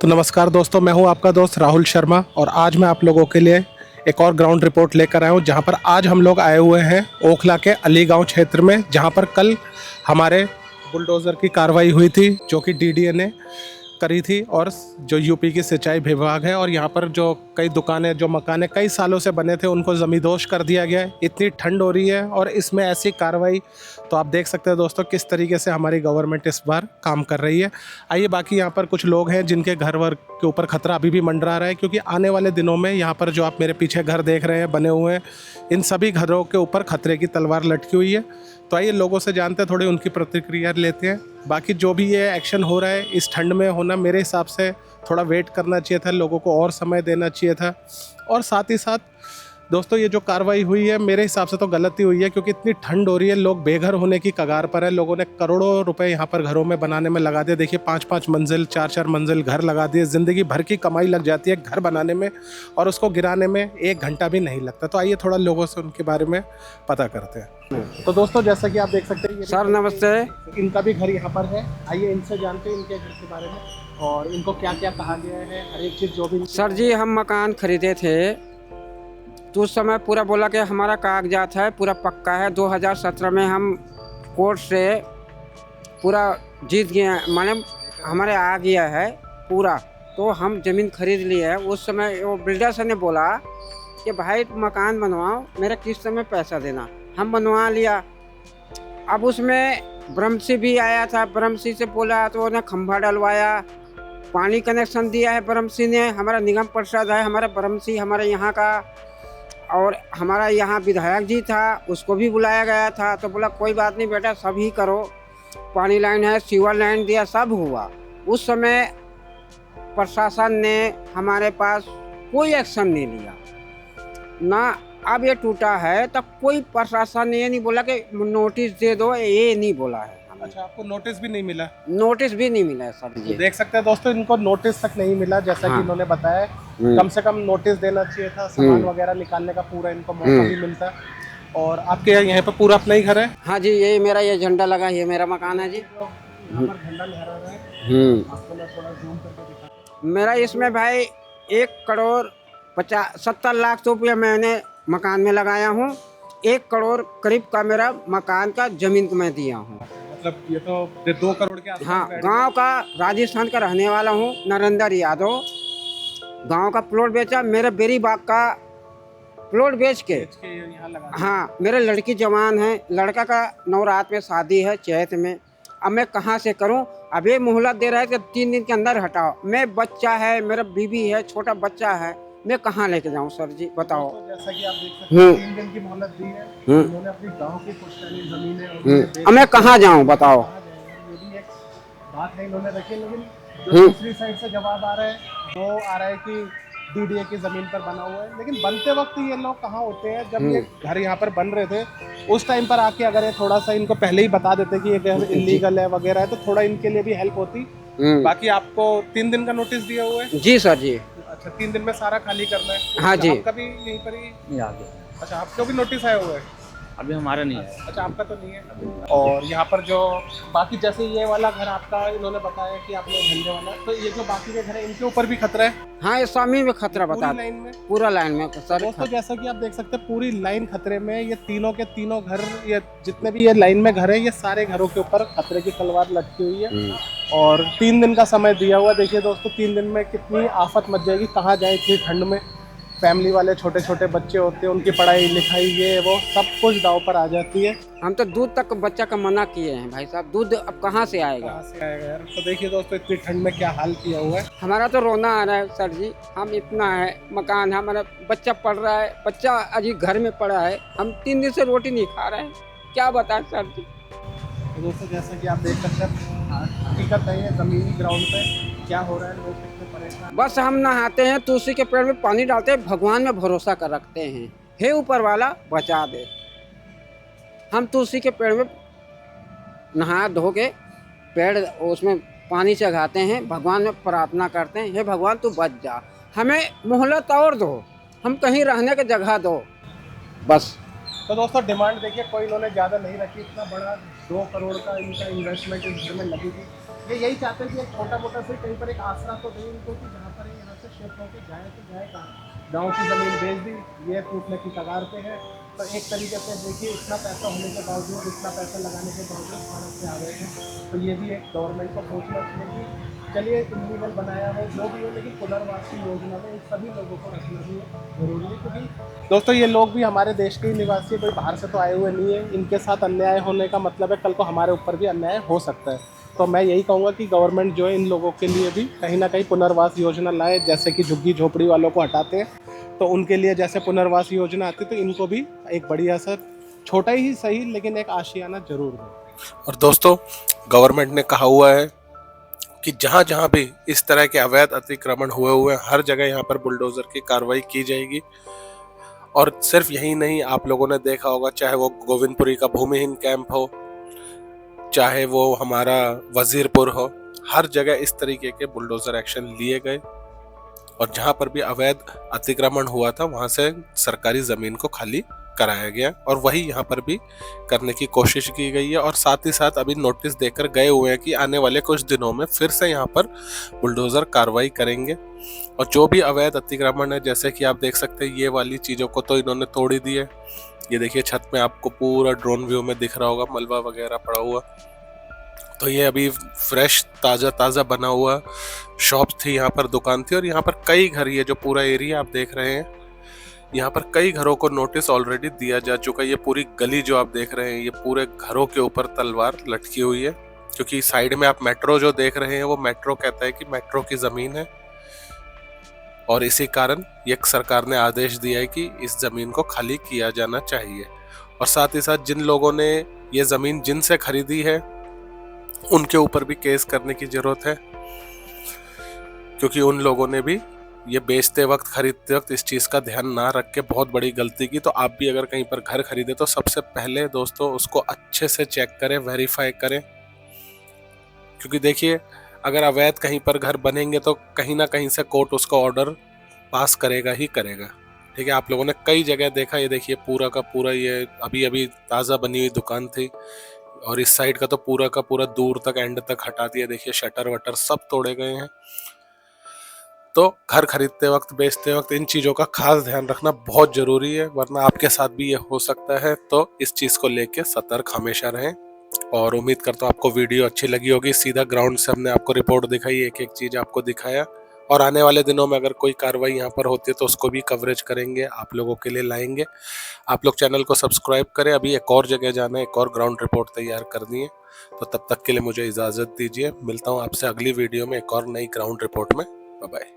तो नमस्कार दोस्तों, मैं हूं आपका दोस्त राहुल शर्मा और आज मैं आप लोगों के लिए एक और ग्राउंड रिपोर्ट लेकर आया हूं, जहां पर आज हम लोग आए हुए हैं ओखला के अलीगांव क्षेत्र में, जहां पर कल हमारे बुलडोज़र की कार्रवाई हुई थी जो कि डीडीए ने करी थी और जो यूपी की सिंचाई विभाग है, और यहाँ पर जो कई दुकानें जो मकाने कई सालों से बने थे उनको ज़मींदोज़ कर दिया गया है। इतनी ठंड हो रही है और इसमें ऐसी कार्रवाई, तो आप देख सकते हैं दोस्तों किस तरीके से हमारी गवर्नमेंट इस बार काम कर रही है। आइए, बाकी यहाँ पर कुछ लोग हैं जिनके घर वर के ऊपर खतरा अभी भी मंडरा रहा है, क्योंकि आने वाले दिनों में यहाँ पर जो आप मेरे पीछे घर देख रहे हैं बने हुए हैं, इन सभी घरों के ऊपर खतरे की तलवार लटकी हुई है। तो आइए लोगों से जानते हैं, थोड़ी उनकी प्रतिक्रिया लेते हैं। बाकी जो भी ये एक्शन हो रहा है इस ठंड में होना, मेरे हिसाब से थोड़ा वेट करना चाहिए था, लोगों को और समय देना चाहिए था। और साथ ही साथ दोस्तों, ये जो कार्रवाई हुई है मेरे हिसाब से तो गलती हुई है, क्योंकि इतनी ठंड हो रही है, लोग बेघर होने की कगार पर है। लोगों ने करोड़ों रुपए यहाँ पर घरों में बनाने में लगा दिए। देखिए, 5-5 मंजिल 4-4 मंजिल घर लगा दिए। ज़िंदगी भर की कमाई लग जाती है घर बनाने में और उसको गिराने में 1 घंटा भी नहीं लगता। तो आइए थोड़ा लोगों से उनके बारे में पता करते हैं। तो दोस्तों, जैसा कि आप देख सकते हैं, सर नमस्ते। इनका भी घर यहाँ पर है। आइए इनसे जानते हैं इनके घर के बारे में और इनको क्या क्या कहा गया है, हर एक चीज़ जो भी। सर जी, हम मकान खरीदे थे तो उस समय पूरा बोला कि हमारा कागजात है, पूरा पक्का है। 2017 में हम कोर्ट से पूरा जीत गए, माने हमारे आ गया है पूरा, तो हम ज़मीन खरीद ली है। उस समय वो बिल्डर से ने बोला कि भाई मकान बनवाओ, मेरा किस्त में पैसा देना। हम बनवा लिया। अब उसमें ब्रह्मसी भी आया था, ब्रह्मसी से बोला तो उन्हें खंभा डलवाया, पानी कनेक्शन दिया है ब्रह्मसी ने। हमारा निगम परिषद है हमारा ब्रह्मसी, हमारे यहाँ का। और हमारा यहाँ विधायक जी था, उसको भी बुलाया गया था। तो बोला कोई बात नहीं बेटा, सब ही करो, पानी लाइन है, सीवर लाइन दिया, सब हुआ। उस समय प्रशासन ने हमारे पास कोई एक्शन नहीं लिया ना। अब ये टूटा है तब कोई प्रशासन ने ये नहीं बोला कि नोटिस दे दो, ये नहीं बोला है। अच्छा, आपको नोटिस भी नहीं मिला? नोटिस भी नहीं मिला है सर जी। तो देख सकते हैं दोस्तों, इनको नोटिस तक नहीं मिला, जैसा कि इन्होंने बताया। कम से कम नोटिस देना चाहिए था, सामान वगैरह निकालने का पूरा इनको मौका भी मिलता। और आपके यहाँ पे पूरा अपना ही घर है? हाँ जी, ये मेरा ये झंडा लगा, ये मेरा मकान है जी। यहाँ पर झंडा लहरा रहा है। आपको मैं थोड़ा जूम करके दिखा। मेरा इसमें भाई 1,70,00,000 रुपया मैंने मकान में लगाया हूँ। 1 करोड़ करीब का मेरा मकान का जमीन को मैं दिया हूँ। मतलब ये तो 2 करोड़ के आसपास। हाँ, गांव का, राजस्थान का रहने वाला हूँ, नरेंद्र यादव। गांव का प्लॉट बेचा, मेरे बेरी बाग का प्लॉट बेच के यहाँ लगा। हाँ, मेरे लड़की जवान है, लड़का का नवरात में शादी है चैत में। अब मैं कहाँ से करूं? अब ये मोहलत दे रहा है कि 3 दिन के अंदर हटाओ। मैं बच्चा है, मेरा बीवी है, छोटा बच्चा है, मैं कहाँ लेके जाऊं सर जी, बताओ। तो जैसा कि आप देख सकते हैं, 3 दिन की मोहलत दी है। उन्होंने अपनी गांव की पुश्तैनी जमीनें, अब मैं कहाँ जाऊं बताओ। ये भी एक बात है इन्होंने रखी। लेकिन जो दूसरी साइड से जवाब आ रहा है वो आ रहा है कि डीडीए की जमीन पर बना हुआ है। लेकिन बनते वक्त ये लोग कहाँ होते हैं? जब ये घर यहाँ पर बन रहे थे उस टाइम पर आके अगर ये थोड़ा सा इनको पहले ही बता देते कि ये घर इलीगल है वगैरह है, तो थोड़ा इनके लिए भी हेल्प होती। बाकी आपको 3 दिन का नोटिस दिया हुआ है? जी सर जी। अच्छा, 3 दिन में सारा खाली करना है? हाँ जी। आपका भी यहीं पर ही? अच्छा, आपको भी नोटिस आया हुआ है? अभी हमारा नहीं है। अच्छा, आपका तो नहीं है। और यहाँ पर जो बाकी, जैसे ये वाला घर आपका इन्होंने बताया कि आपने झंडे वाला, तो ये जो बाकी के घर है इनके ऊपर भी खतरा है? हाँ, ये स्वामी में खतरा बता, पूरी लाइन में? पूरा लाइन में सर। दोस्तों, जैसा कि आप देख सकते हैं पूरी लाइन खतरे में। ये तीनों के तीनों घर, ये जितने भी ये लाइन में घर है, ये सारे घरों के ऊपर खतरे की तलवार लटकी हुई है। और 3 दिन का समय दिया हुआ। देखिए दोस्तों, 3 दिन में कितनी आफत मच जाएगी, कहाँ जाए इतनी ठंड में। फैमिली वाले छोटे छोटे बच्चे होते हैं, उनकी पढ़ाई लिखाई ये वो सब कुछ दाव पर आ जाती है। हम तो दूध तक बच्चा का मना किए हैं भाई साहब, दूध अब कहाँ से आएगा? कहाँ से आएगा यार? तो देखिए दोस्तों, इतनी ठंड में क्या हाल किया हुआ है। हमारा तो रोना आ रहा है सर जी। हम इतना है, मकान है, हमारा बच्चा पढ़ रहा है, बच्चा अजी घर में पड़ा है, हम 3 दिन से रोटी नहीं खा रहे हैं, क्या बताएं सर जी। तो दोस्तों, जैसा कि आप देख सकते हैं, हकीकत है ये ज़मीनी ग्राउंड पे क्या हो रहा है। लोग कितने परेशान। बस हम नहाते हैं, तुलसी के पेड़ में पानी डालते हैं, भगवान में भरोसा कर रखते हैं, हे ऊपर वाला बचा दे। हम तुलसी के पेड़ में नहा धो के पेड़ उसमें पानी चढ़ाते हैं, भगवान में प्रार्थना करते हैं, हे भगवान तू बच जा, हमें मोहलत और दो, हम कहीं रहने की जगह दो बस। तो दोस्तों, डिमांड देखिए, कोई इन्होंने ज़्यादा नहीं रखी। इतना बड़ा 2 करोड़ का इनका इन्वेस्टमेंट इस घर में लगी थी। ये यही चाहते हैं कि एक छोटा मोटा से कहीं पर एक आसरा तो दें इनको कि जहाँ पर यहाँ से शिफ्ट होकर जाए तो जाए कहाँ। गाँव की ज़मीन बेच दी, ये टूटने की कगार पे है। तो एक तरीके से देखिए इतना पैसा होने के बावजूद, इतना पैसा लगाने के बावजूद भारत से आ गए हैं। तो ये भी एक गवर्नमेंट को सोचना चाहिए कि चलिए इलीगल बनाया हो जो भी हो, लेकिन पुनर्वासी योजना में इन सभी लोगों को रखना भी जरूरी है। क्योंकि दोस्तों ये लोग भी हमारे देश के ही निवासी, कोई बाहर से तो आए हुए नहीं है। इनके साथ अन्याय होने का मतलब है कल को हमारे ऊपर भी अन्याय हो सकता है। तो मैं यही कहूँगा कि गवर्नमेंट जो है इन लोगों के लिए भी कहीं ना कहीं पुनर्वास योजना लाए। जैसे कि झुग्गी झोपड़ी वालों को हटाते हैं तो उनके लिए जैसे पुनर्वास योजना आती है, तो इनको भी एक बढ़िया सा छोटा ही सही लेकिन एक आशियाना जरूर दे। और दोस्तों गवर्नमेंट ने कहा हुआ है कि जहाँ जहाँ भी इस तरह के अवैध अतिक्रमण हुए हर जगह यहाँ पर बुलडोजर की कार्रवाई की जाएगी। और सिर्फ यही नहीं, आप लोगों ने देखा होगा चाहे वो गोविंदपुरी का भूमिहीन कैंप हो, चाहे वो हमारा वजीरपुर हो, हर जगह इस तरीके के बुलडोजर एक्शन लिए गए। और जहां पर भी अवैध अतिक्रमण हुआ था वहां से सरकारी जमीन को खाली कराया गया और वही यहाँ पर भी करने की कोशिश की गई है। और साथ ही साथ अभी नोटिस देकर गए हुए हैं कि आने वाले कुछ दिनों में फिर से यहाँ पर बुलडोजर कार्रवाई करेंगे। और जो भी अवैध अतिक्रमण है, जैसे कि आप देख सकते हैं ये वाली चीज़ों को तो इन्होंने तोड़ ही दी है। ये देखिए छत में आपको पूरा ड्रोन व्यू में दिख रहा होगा मलबा वगैरह पड़ा हुआ। तो ये अभी फ्रेश ताज़ा बना हुआ शॉप थी, यहाँ पर दुकान थी। और यहाँ पर कई घर, ये जो पूरा एरिया आप देख रहे हैं, यहाँ पर कई घरों को नोटिस ऑलरेडी दिया जा चुका है। ये पूरी गली जो आप देख रहे हैं, ये पूरे घरों के ऊपर तलवार लटकी हुई है। क्योंकि साइड में आप मेट्रो जो देख रहे हैं वो मेट्रो कहता है कि मेट्रो की जमीन है। और इसी कारण ये सरकार ने आदेश दिया है कि इस जमीन को खाली किया जाना चाहिए। और साथ ही साथ जिन लोगों ने ये जमीन जिनसे खरीदी है उनके ऊपर भी केस करने की जरूरत है। क्योंकि उन लोगों ने भी ये बेचते वक्त, खरीदते वक्त इस चीज़ का ध्यान ना रख के बहुत बड़ी गलती की। तो आप भी अगर कहीं पर घर खरीदे तो सबसे पहले दोस्तों उसको अच्छे से चेक करें, वेरीफाई करें। क्योंकि देखिए अगर अवैध कहीं पर घर बनेंगे तो कहीं ना कहीं से कोर्ट उसका ऑर्डर पास करेगा ही करेगा। ठीक है, आप लोगों ने कई जगह देखा, ये देखिए पूरा का पूरा ये अभी अभी ताज़ा बनी हुई दुकान थी और इस साइड का तो पूरा का पूरा दूर तक एंड तक हटा दिया। देखिए शटर वटर सब तोड़े गए हैं। तो घर खरीदते वक्त, बेचते वक्त इन चीज़ों का खास ध्यान रखना बहुत ज़रूरी है, वरना आपके साथ भी ये हो सकता है। तो इस चीज़ को लेके सतर्क हमेशा रहें। और उम्मीद करता हूँ आपको वीडियो अच्छी लगी होगी। सीधा ग्राउंड से हमने आपको रिपोर्ट दिखाई, एक एक चीज़ आपको दिखाया। और आने वाले दिनों में अगर कोई कार्रवाई यहाँ पर होती है तो उसको भी कवरेज करेंगे, आप लोगों के लिए लाएंगे। आप लोग चैनल को सब्सक्राइब करें। अभी एक और जगह जाना है, एक और ग्राउंड रिपोर्ट तैयार करनी है। तो तब तक के लिए मुझे इजाज़त दीजिए। मिलता हूँ आपसे अगली वीडियो में एक और नई ग्राउंड रिपोर्ट में। Bye bye.